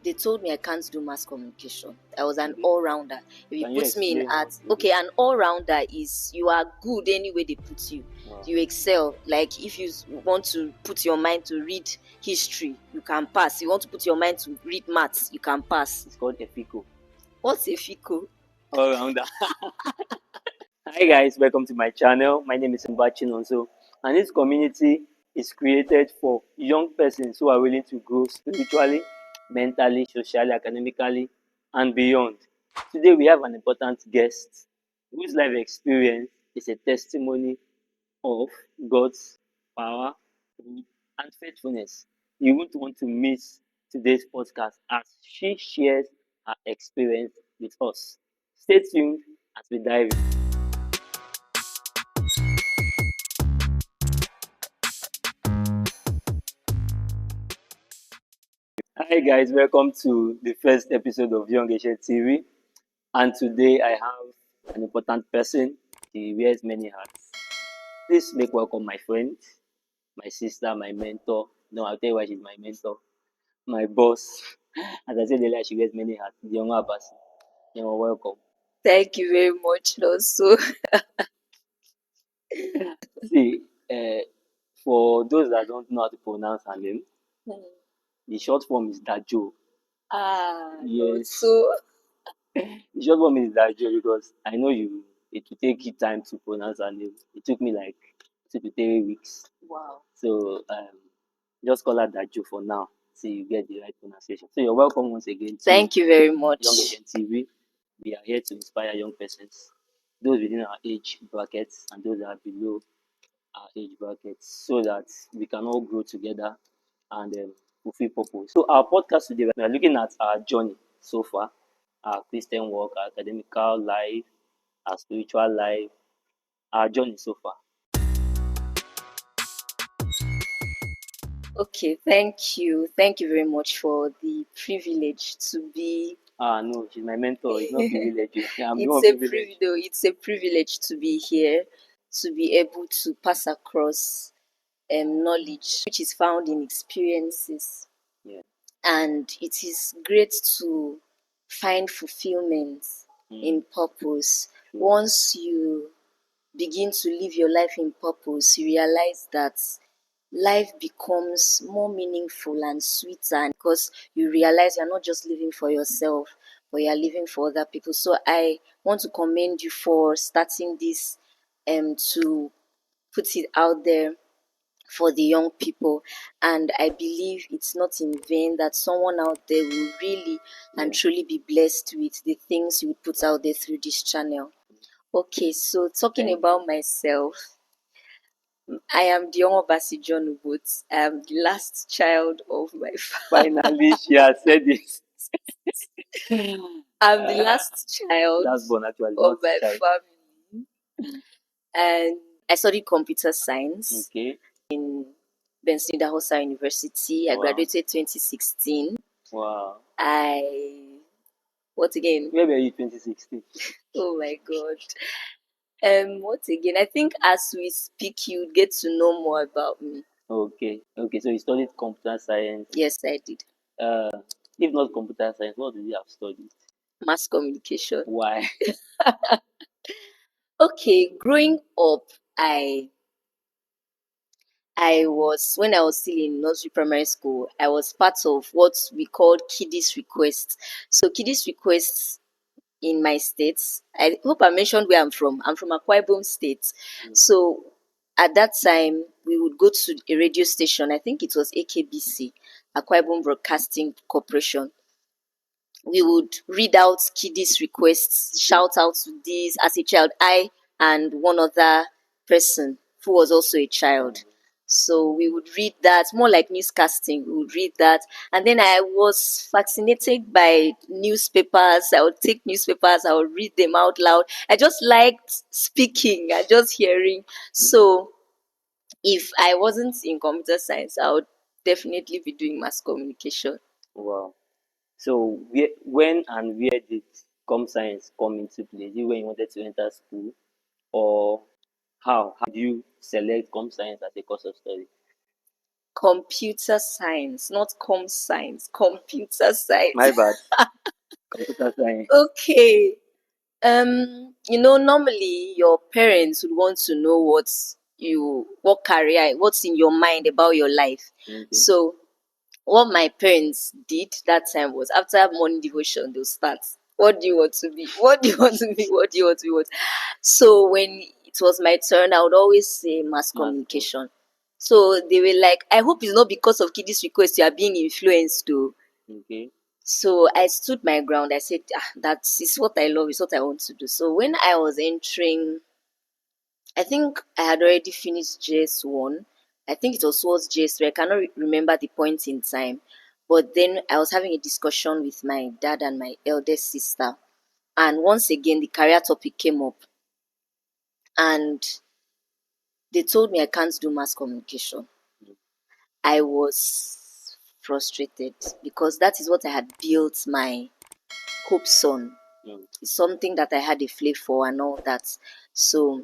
they told me I can't do mass communication. I was an all-rounder. If you Can you put me in explain art, what you do? an all-rounder is you are good any way they put you. Wow. You excel. Like if you want to put your mind to read history, you can pass. You want to put your mind to read maths, you can pass. It's called Efico. What's a FICO? All-rounder. Hi guys, welcome to my channel. My name is Mbachin Onso, and this community is created for young persons who are willing to grow spiritually, mentally, socially, academically, and beyond. Today we have an important guest whose life experience is a testimony of God's power and faithfulness. You won't want to miss today's podcast as she shares her experience with us. Stay tuned as we dive in. Hi guys, welcome to the first episode of Young Asian TV. And today I have an important person. He wears many hats. Please make welcome my friend, my sister, my mentor. No, I'll tell you why she's my mentor. My boss. As I said earlier, she wears many hats. The younger person. You're welcome. Thank you very much, also. See, for those that don't know how to pronounce her name, the short form is Dajo. Yes. So The short form is Dajo because I know it will take you time to pronounce her name. It took me like 2 to 3 weeks. wow. So just call her Dajo for now. So you get the right pronunciation. So you're welcome once again to Thank you very much. Young Asian TV. We are here to inspire young persons, those within our age brackets and those that are below our age brackets, so that we can all grow together and fulfill purpose. So our podcast today, we are looking at our journey so far, our Christian walk, our academical life, our spiritual life, our journey so far. Okay, thank you. Thank you very much for the privilege to be. No, she's my mentor. It's not privilege. I'm It's not a privileged. it's a privilege to be here, to be able to pass across knowledge which is found in experiences. Yeah. And it is great to find fulfillment in purpose. True. Once you begin to live your life in purpose, you realize that life becomes more meaningful and sweeter because you realize you're not just living for yourself, but you're living for other people. So I want to commend you for starting this to put it out there for the young people, and I believe it's not in vain that someone out there will really and truly be blessed with the things you would put out there through this channel. Okay, so talking Thank about myself, I am Dion Obasi John Ubot. I am the last child of my family. Finally, she has said it. I'm the last child Last born, actually, of not my child. family, and I studied computer science Okay. in Benson Dahosa University. I Wow. graduated 2016. Wow. What again? Where were you 2016? Oh my god. What again? I think as we speak, you get to know more about me. Okay. Okay. So you studied computer science. Yes, I did. If not computer science, what did you have studied? Mass communication. Why? Okay, growing up, I was, when I was still in nursery primary school, I was part of what we called Kiddies Request. So Kiddies Request in my state, I hope I mentioned where I'm from. I'm from Akwa Ibom State. So at that time, we would go to a radio station. I think it was AKBC, Akwa Ibom Broadcasting Corporation. We would read out kiddies requests, shout out to this as a child. I and one other person who was also a child. So we would read that, more like newscasting. We would read that. And then I was fascinated by newspapers. I would take newspapers, I would read them out loud. I just liked speaking and just hearing. So if I wasn't in computer science, I would definitely be doing mass communication. Wow. So when and where did com science come into play? Is it when you wanted to enter school, or how did you select com science as a course of study? Computer science, not com science, computer science. My bad. Computer science. Okay. Normally your parents would want to know what career, what's in your mind about your life. Okay. So what my parents did that time was, after morning devotion, they'll start. What do you want to be? What do you want to be? What do you want to be? What? So when it was my turn, I would always say mass Mass com. communication. So they were like, I hope it's not because of kiddies' request you are being influenced to. Okay. So I stood my ground. I said, that is what I love, it's what I want to do. So when I was entering, I think I had already finished JS1. I think it was towards JS3. I cannot remember the point in time. But then I was having a discussion with my dad and my eldest sister. And once again, the career topic came up. And they told me I can't do mass communication. I was frustrated because that is what I had built my hopes on. It's something that I had a flavor for and all that. So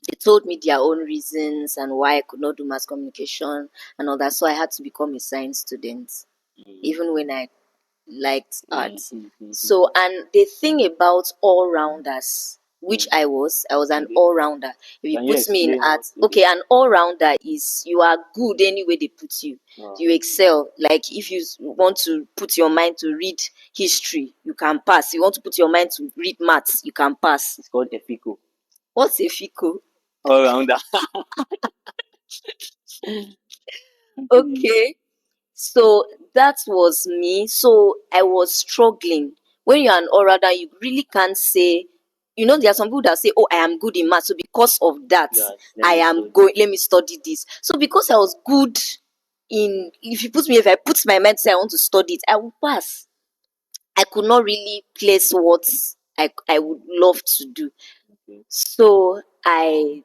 they told me their own reasons and why I could not do mass communication and all that. So I had to become a science student, even when I liked art. So, and the thing about all rounders, which I was an Okay. all rounder. If you Can you put me in explain art, what it okay, an all rounder is you are good anywhere they put you. Wow. You excel. Like if you want to put your mind to read history, you can pass. You want to put your mind to read maths, you can pass. It's called EFICO. What's a FICO? All rounder. Okay. So that was me. So I was struggling. When you're an orator, you really can't say, there are some people that say, oh, I am good in math. So because of that, Yes, I let me am study. going, let me study this. So because I was good if I put my mind to say I want to study it, I will pass. I could not really place what I would love to do. Okay. So I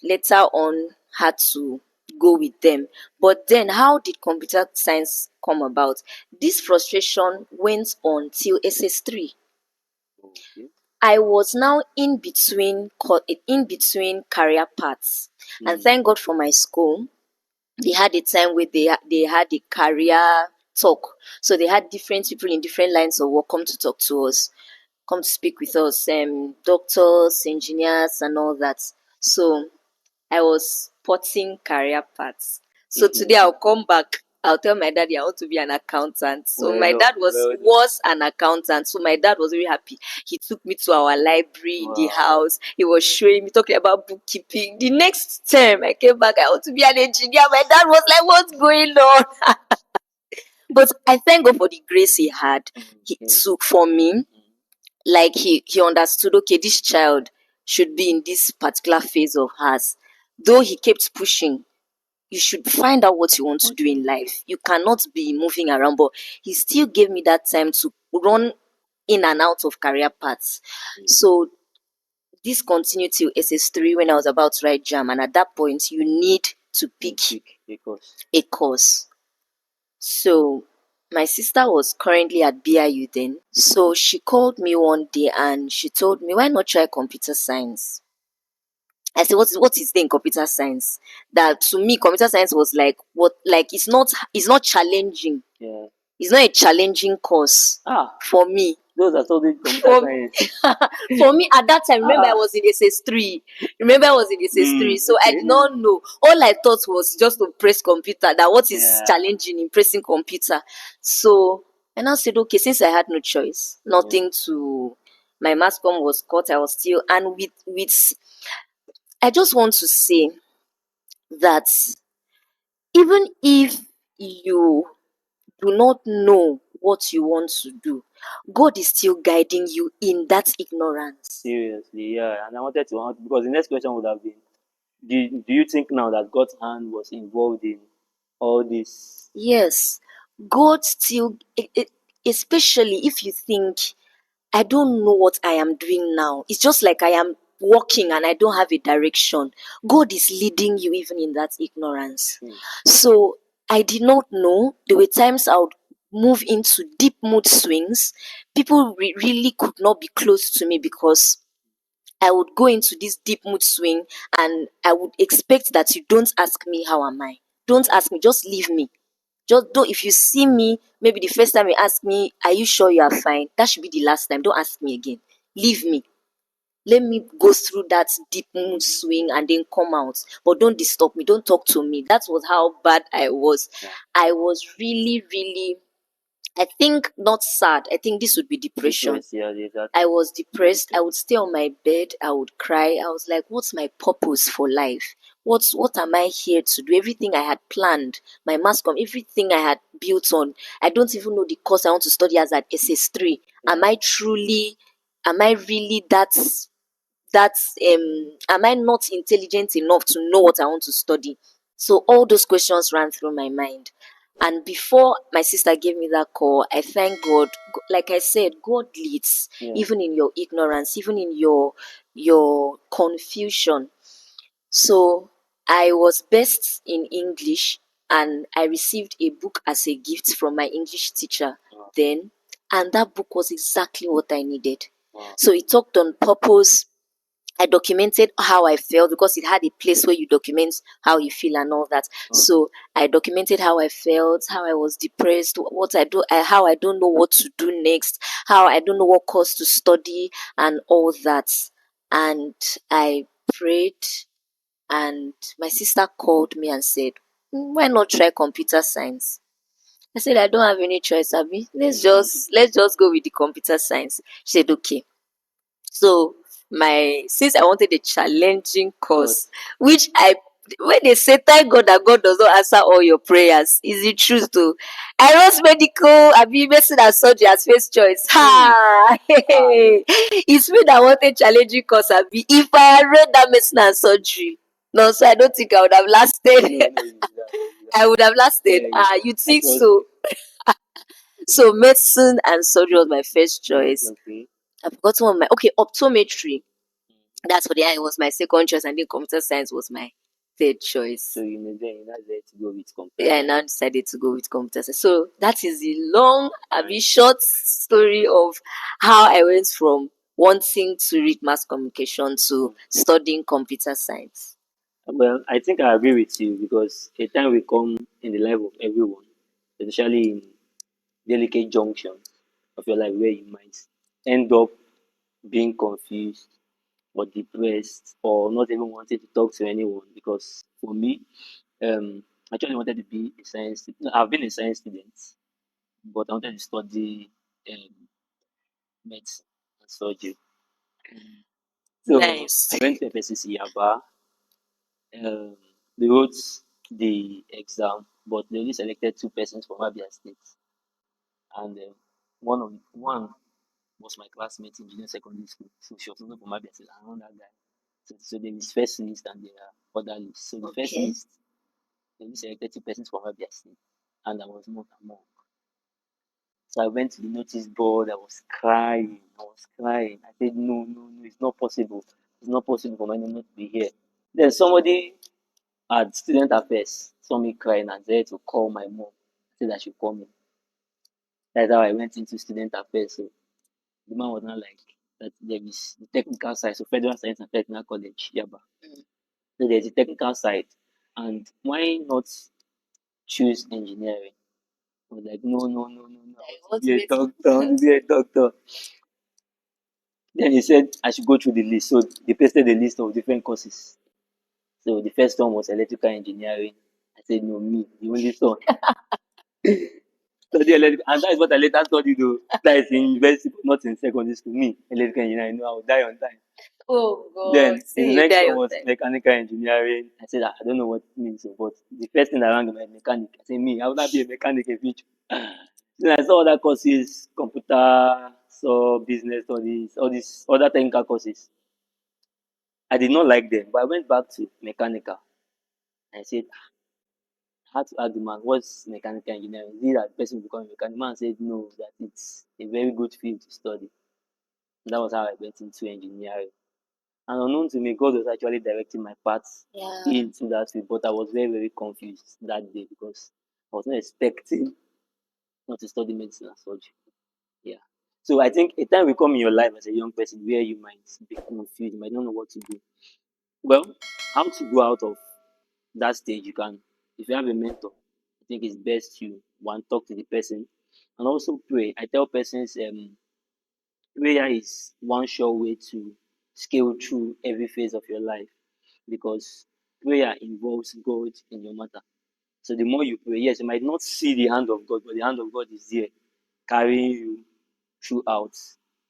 later on had to go with them. But then, how did computer science come about? This frustration went on till SS3. Okay. I was now in between career paths, and thank God for my school. They had a time where they had a career talk. So they had different people in different lines of work come to talk to us, come to speak with us, doctors, engineers, and all that. So I was spotting career paths. So today I'll come back. I'll tell my daddy I want to be an accountant. So Well my done. dad was Well done. was an accountant. So my dad was very happy. He took me to our library in the Wow. house. He was showing me, talking about bookkeeping. The next term I came back, I want to be an engineer. My dad was like, "What's going on?" But I thank God for the grace he had. He Okay. took for me. Like he understood, okay, this child should be in this particular phase of hers. Though he kept pushing, you should find out what you want to do in life. You cannot be moving around, but he still gave me that time to run in and out of career paths. So this continued till SS3 when I was about to write jam, and at that point you need to pick A course. a course. So my sister was currently at BIU then. So she called me one day and she told me, why not try computer science? I said, what is there in computer science? That to me, computer science was like it's not challenging. Yeah. It's not a challenging course Ah, for me. those are studying computer For science. for me at that time, remember I Ah. was in SS3. Remember I was in SS3, so I Okay. did not know. All I thought was just to press computer. That what is Yeah. challenging in pressing computer. So and I said, okay, since I had no choice, nothing to my mass comm was cut. I was still and with I just want to say that even if you do not know what you want to do, God is still guiding you in that ignorance. Seriously, yeah. And I wanted to ask because the next question would have been, do you think now that God's hand was involved in all this? Yes, God still, especially if you think, I don't know what I am doing now. It's just like I am walking and I don't have a direction. God is leading you even in that ignorance. So I did not know. There were times I would move into deep mood swings. People really could not be close to me because I would go into this deep mood swing and I would expect that you don't ask me how am I. Don't ask me, just leave me. Just don't, if you see me, maybe the first time you ask me, are you sure you are fine? That should be the last time. Don't ask me again. Leave me. Let me go through that deep mood swing and then come out. But don't disturb me. Don't talk to me. That was how bad I was. Yeah. I was really, really, I think not sad. I think this would be depression. Depressed, yeah, exactly. I was depressed. I would stay on my bed. I would cry. I was like, what's my purpose for life? What am I here to do? Everything I had planned, my mass com, everything I had built on. I don't even know the course I want to study as an SS3. Am I truly, am I really am I not intelligent enough to know what I want to study? So all those questions ran through my mind. And before my sister gave me that call, I thank God. Like I said, God leads, Yeah. even in your ignorance, even in your confusion. So I was best in English, and I received a book as a gift from my English teacher Wow. then, and that book was exactly what I needed. Wow. So it talked on purpose. I documented how I felt because it had a place where you document how you feel and all that. So I documented how I felt, how I was depressed, what I do, how I don't know what to do next, how I don't know what course to study, and all that. And I prayed, and my sister called me and said, Why not try computer science?" I said, "I don't have any choice, Abby. Let's just go with the computer science." She said, "Okay." So my since I wanted a challenging course, which I when they say thank God that God does not answer all your prayers, is the truth too. I wrote medical, I mean medicine and surgery as first choice. Ha! It's me that wanted challenging course, Abi. If I had read that medicine and surgery, no, so I don't think I would have lasted. I would have lasted. You'd think so. So medicine and surgery was my first choice. Okay. I've forgotten what my okay, optometry. That's what yeah, it was my second choice, and then computer science was my third choice. So you know then you decided to go with computer Yeah, I science. now decided to go with computer science. So that is the long, a bit Right. short story of how I went from wanting to read mass communication to studying computer science. Well, I think I agree with you because a time will come in the life of everyone, especially in delicate junctions of your life where you might end up being confused or depressed or not even wanting to talk to anyone. Because for me, I actually wanted to be a science. No, I've been a science student, but I wanted to study medicine and surgery. So Nice. I went to FSCC Yaba. Um, they wrote the exam, but they only selected two persons from Abia State, and one was my classmate in junior secondary school. So she was also from Abia State, and another guy. So there is first list and there are other lists. So the first Okay. list, they only selected two persons from Abia State, and I was not among. So I went to the notice board. I was crying. I was crying. I said, no, no, no, it's not possible. It's not possible for my name not to be here. Then somebody at student affairs saw me crying and said to call my mom. Said I should call me. That's how I went into student affairs. So the man was not like that there is the technical side, so Federal Science and Technical College, Yaba. So there's the technical side. And why not choose engineering? I was like, no, no, no, no, no. I want to be a doctor. I want to be a doctor. Then he said I should go through the list. So they pasted the list of different courses. So the first one was electrical engineering. I said, no, me, the only son. Study electrical, and that is what I later studied though. That is in university, but not in secondary school. Me, electrical engineering, I will die on time. Oh God, Then the see you next die one on was time. mechanical engineering. I said, I don't know what it means, so, but the first thing that rang in my mechanic. I said, me, I would not be a mechanic in future. Then I saw other courses, computer, so business studies, all these other technical courses. I did not like them, but I went back to mechanical. I said, I had to ask the man, what's mechanical engineering? Is it that person will become a mechanic? The man said, no, that it's a very good field to study. And that was how I went into engineering. And unknown to me, God was actually directing my path Yeah. into that field, but I was very, very confused that day because I was not expecting not to study medicine and surgery. Yeah. So I think a time will come in your life as a young person where you might be confused, you might not know what to do. Well, how to go out of that stage you can. If you have a mentor, I think it's best you one talk to the person and also pray. I tell persons prayer is one sure way to scale through every phase of your life because prayer involves God in your matter. So the more you pray, yes, you might not see the hand of God, but the hand of God is there carrying you throughout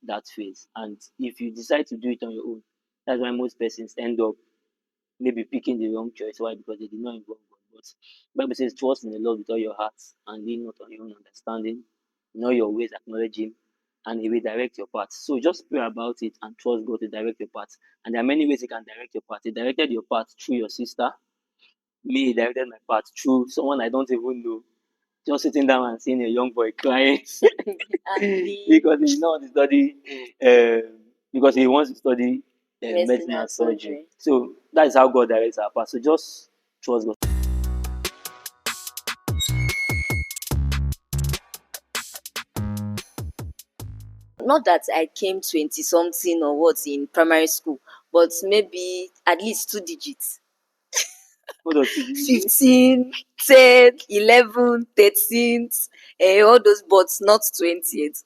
that phase. And if you decide to do it on your own, that's why most persons end up maybe picking the wrong choice. Why? Because they did not involve God. But Bible says, trust in the Lord with all your heart and lean not on your own understanding. Know your ways, acknowledge Him, and He will direct your path. So just pray about it and trust God to direct your path. And there are many ways He can direct your path. He directed your path through your sister. Me, He directed my path through someone I don't even know. Just sitting down and seeing a young boy crying Abi, because he did not want to study, because he wants to study medicine medicine and and surgery. surgery. So that is how God directs our path. So just trust God. Not that I came 20 something or what in primary school, but maybe at least two digits. What does to do? 15, 10, 11, 13, all those, but not 20 yet.